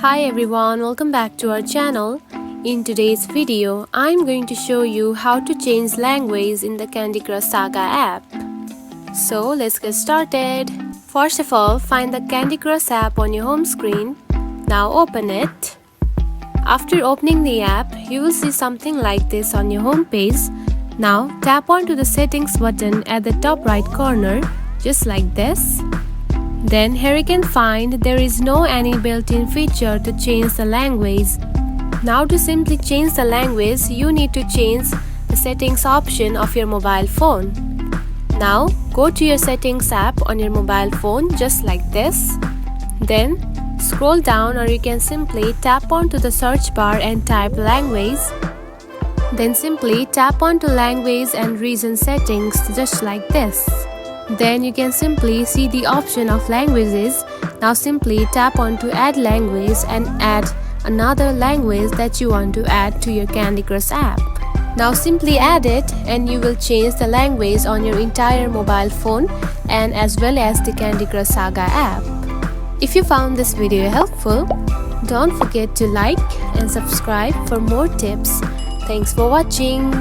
Hi everyone, welcome back to our channel. In today's video, I'm going to show you how to change language in the Candy Crush Saga app. So let's get started. First of all, find the Candy Crush app on your home screen. Now open it. After opening the app, you will see something like this on your home page. Now tap onto the settings button at the top right corner, just like this. Then here you can find there is no any built-in feature to change the language. Now to simply change the language, you need to change the settings option of your mobile phone. Now go to your settings app on your mobile phone just like this. Then scroll down, or you can simply tap onto the search bar and type language. Then simply tap onto language and region settings just like this. Then you can simply see the option of languages. Now simply tap on to add language and add another language that you want to add to your Candy Crush app. Now simply add it and you will change the language on your entire mobile phone and as well as the Candy Crush Saga app. If you found this video helpful, don't forget to like and subscribe for more tips. Thanks for watching.